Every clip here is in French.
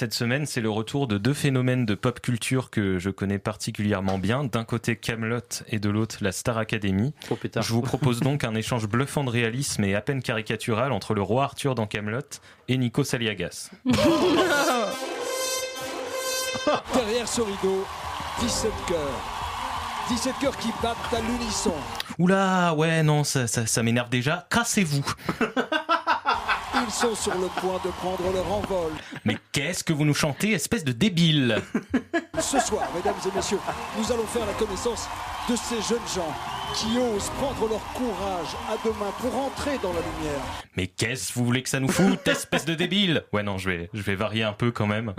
cette semaine, c'est le retour de deux phénomènes de pop culture que je connais particulièrement bien. D'un côté Kaamelott et de l'autre la Star Academy. Je vous propose donc un échange bluffant de réalisme et à peine caricatural entre le roi Arthur dans Kaamelott et Nikos Aliagas. Derrière ce rideau, 17 cœurs. 17 cœurs qui battent à l'unisson. Oula, ouais, non, ça m'énerve déjà. Cassez-vous. Ils sont sur le point de prendre leur envol. Mais qu'est-ce que vous nous chantez, espèce de débile? Ce soir, mesdames et messieurs, nous allons faire la connaissance de ces jeunes gens qui osent prendre leur courage à deux mains pour entrer dans la lumière. Mais qu'est-ce que vous voulez que ça nous foute, espèce de débile? Ouais, non, je vais varier un peu quand même.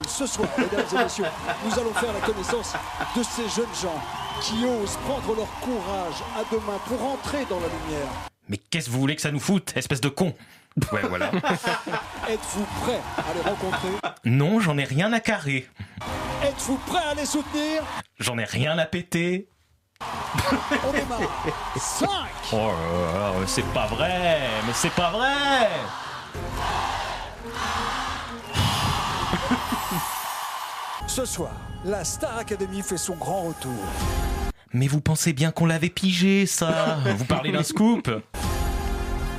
Ce soir, mesdames et messieurs, nous allons faire la connaissance de ces jeunes gens qui osent prendre leur courage à deux mains pour entrer dans la lumière. Mais qu'est-ce que vous voulez que ça nous foute, espèce de con? Ouais, voilà. Êtes-vous prêts à les rencontrer? Non, j'en ai rien à carrer. Êtes-vous prêts à les soutenir? J'en ai rien à péter. On démarre. 5. Oh là là, c'est pas vrai, mais c'est pas vrai. Ce soir, la Star Academy fait son grand retour. Mais vous pensez bien qu'on l'avait pigé, ça? Vous parlez d'un scoop?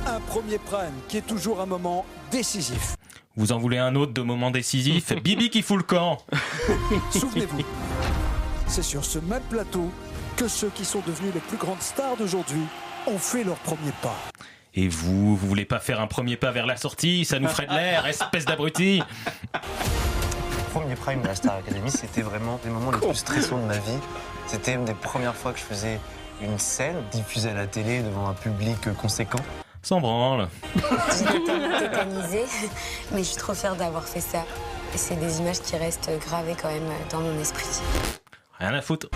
Un premier prime qui est toujours un moment décisif. Vous en voulez un autre de moment décisif? Bibi qui fout le camp. Souvenez-vous, c'est sur ce même plateau que ceux qui sont devenus les plus grandes stars d'aujourd'hui ont fait leur premier pas. Et vous voulez pas faire un premier pas vers la sortie? Ça nous ferait de l'air, espèce d'abruti. Le premier prime de la Star Academy, c'était vraiment les moments les plus stressants de ma vie. C'était une des premières fois que je faisais une scène diffusée à la télé devant un public conséquent. Sans branle. J'étais tétanisée, mais je suis trop fière d'avoir fait ça. Et c'est des images qui restent gravées quand même dans mon esprit. Rien à foutre.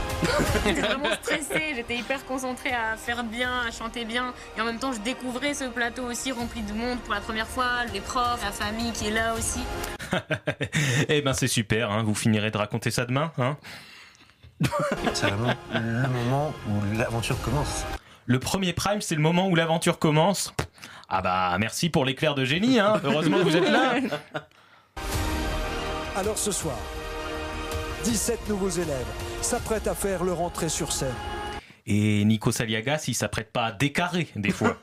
J'étais vraiment stressée, j'étais hyper concentrée à faire bien, à chanter bien. Et en même temps, je découvrais ce plateau aussi rempli de monde pour la première fois, les profs, la famille qui est là aussi. Eh ben c'est super, hein. Vous finirez de raconter ça demain, hein. C'est vraiment le moment où l'aventure commence. Le premier prime, c'est le moment où l'aventure commence. Ah bah merci pour l'éclair de génie, hein. Heureusement que vous êtes là. Alors ce soir, 17 nouveaux élèves s'apprêtent à faire leur entrée sur scène. Et Nikos Aliagas, il s'apprête pas à décarrer des fois.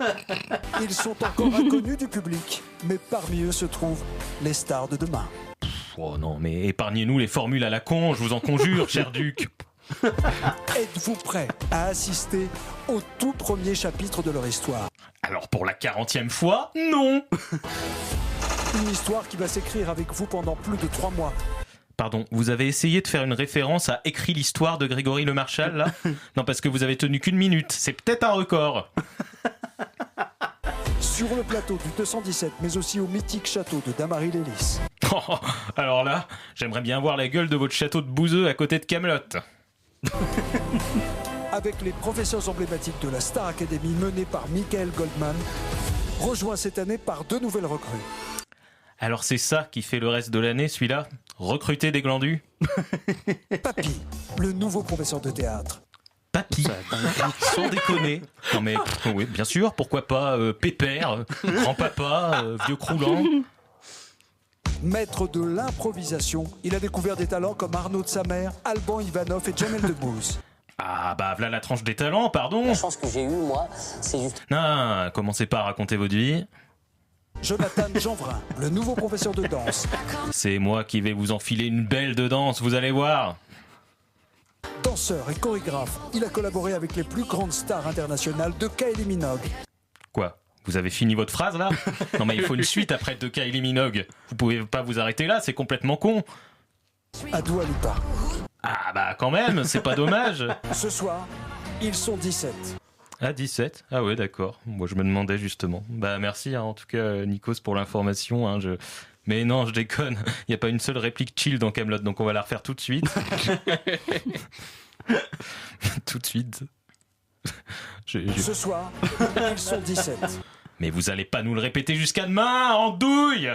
Ils sont encore inconnus du public, mais parmi eux se trouvent les stars de demain. Oh non, mais épargnez-nous les formules à la con, je vous en conjure, cher Duc. Êtes-vous prêts à assister au tout premier chapitre de leur histoire? Alors pour la 40e fois, non. Une histoire qui va s'écrire avec vous pendant plus de 3 mois. Pardon, vous avez essayé de faire une référence à Écrit l'histoire de Grégory Le Marchal, là? Non, parce que vous avez tenu qu'1 minute, c'est peut-être un record. Sur le plateau du 217, mais aussi au mythique château de Damary-Lélis. Oh, alors là, j'aimerais bien voir la gueule de votre château de Bouzeux à côté de Kaamelott. Avec les professeurs emblématiques de la Star Academy menée par Michael Goldman, rejoint cette année par 2 nouvelles recrues. Alors c'est ça qui fait le reste de l'année, celui-là? Recruter des glandus? Papy, le nouveau professeur de théâtre. Papy, sans déconner. Non mais oui, bien sûr, pourquoi pas Pépère, grand-papa, vieux croulant. Maître de l'improvisation, il a découvert des talents comme Arnaud de Samer, Alban Ivanov et Jamel Debbouze. Ah bah voilà la tranche des talents, pardon. La chance que j'ai eue, moi, c'est juste... Non, commencez pas à raconter votre vie. Jonathan Jeanvrin, le nouveau professeur de danse. C'est moi qui vais vous enfiler une belle de danse, vous allez voir. Danseur et chorégraphe, il a collaboré avec les plus grandes stars internationales de Kylie Minogue. Quoi? Vous avez fini votre phrase là? Non mais il faut une suite après de Kylie Minogue. Vous pouvez pas vous arrêter là, c'est complètement con. À Dua Lipa. Ah bah quand même, c'est pas dommage. Ce soir, ils sont 17. Ah 17? Ah ouais d'accord. Moi je me demandais justement. Bah merci hein, en tout cas Nikos pour l'information. Hein, Mais non, je déconne. Il n'y a pas une seule réplique chill dans Kaamelott, donc on va la refaire tout de suite. Tout de suite. Ce soir, ils sont 17. Mais vous allez pas nous le répéter jusqu'à demain, andouille!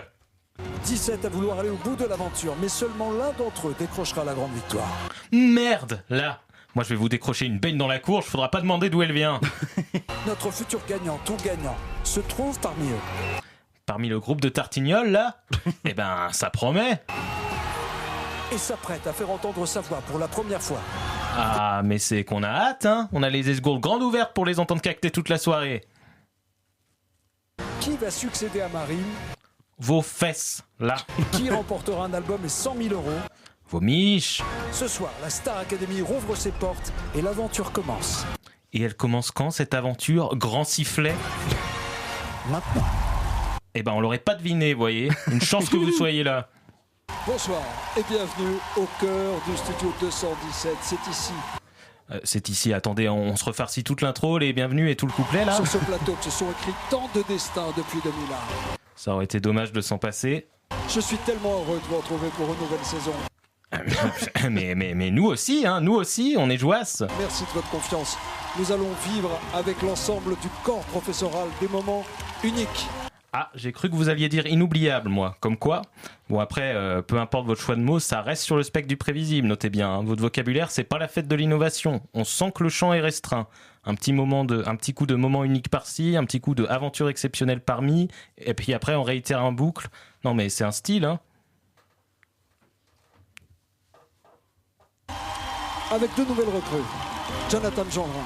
17 à vouloir aller au bout de l'aventure, mais seulement l'un d'entre eux décrochera la grande victoire. Merde, là! Moi je vais vous décrocher une baigne dans la courge, faudra pas demander d'où elle vient. Notre futur gagnant, tout gagnant, se trouve parmi eux. parmi le groupe de Tartignoles, là, eh ben, ça promet. Et s'apprête à faire entendre sa voix pour la première fois. Ah, mais c'est qu'on a hâte, hein. On a les esgourdes grandes ouvertes pour les entendre cacter toute la soirée. Qui va succéder à Marine? Vos fesses, là. Qui remportera un album et 100 000 euros? Vos miches. Ce soir, la Star Academy rouvre ses portes et l'aventure commence. Et elle commence quand, cette aventure? Grand sifflet? Maintenant. Eh ben, on l'aurait pas deviné, vous voyez. Une chance que vous soyez là. Bonsoir et bienvenue au cœur du studio 217. C'est ici, attendez, on se refarcit toute l'intro, les bienvenus et tout le couplet, là. Sur ce plateau que se sont écrits tant de destins depuis 2001. Ça aurait été dommage de s'en passer. Je suis tellement heureux de vous retrouver pour une nouvelle saison. mais nous aussi, hein, nous aussi, on est joasses. Merci de votre confiance. Nous allons vivre avec l'ensemble du corps professoral des moments uniques. Ah, j'ai cru que vous alliez dire inoubliable, moi. Comme quoi. Bon, après, peu importe votre choix de mots, ça reste sur le spectre du prévisible, notez bien. Hein. Votre vocabulaire, c'est pas la fête de l'innovation. On sent que le champ est restreint. Un petit coup de moment unique par-ci, un petit coup de aventure exceptionnelle par-mi, et puis après, on réitère en boucle. Non, mais c'est un style, hein. Avec deux nouvelles recrues. Jonathan Gendrin,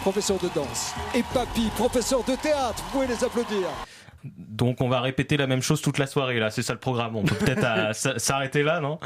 professeur de danse, et Papy, professeur de théâtre. Vous pouvez les applaudir. Donc on va répéter la même chose toute la soirée, là, c'est ça le programme. On peut peut-être s'arrêter là, non ?